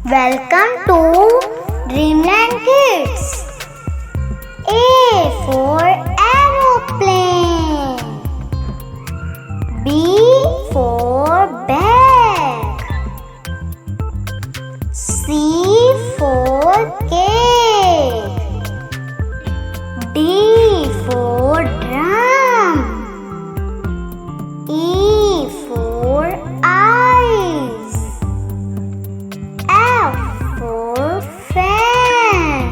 Welcome to Dreamland Kids. A for aeroplane. B for bag. C for cake. D for drum. E for eyes. F for fan.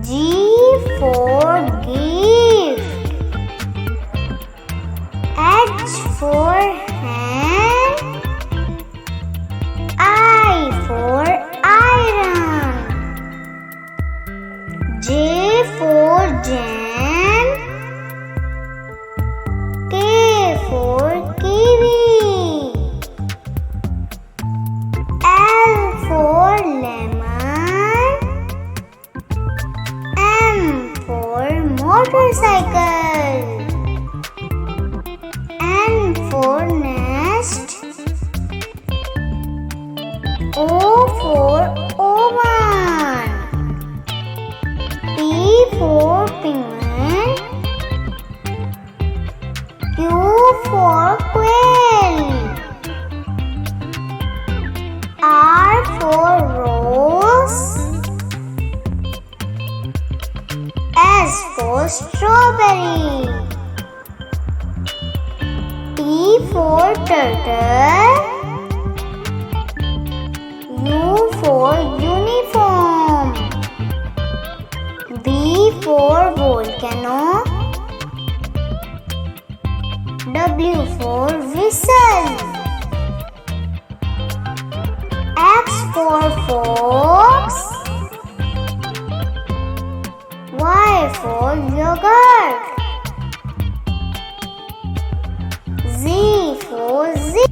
G for gift. H for hand. I for iron. J for jam. K for kiwi. L for lemon. M for motorcycle. N for nest. O for oven. P for penguin. Q for quail. R for rose. S for strawberry. T for turtle. U for uniform. V for volcano. W for whistle. X for fox. Y for yogurt. Z for zebra.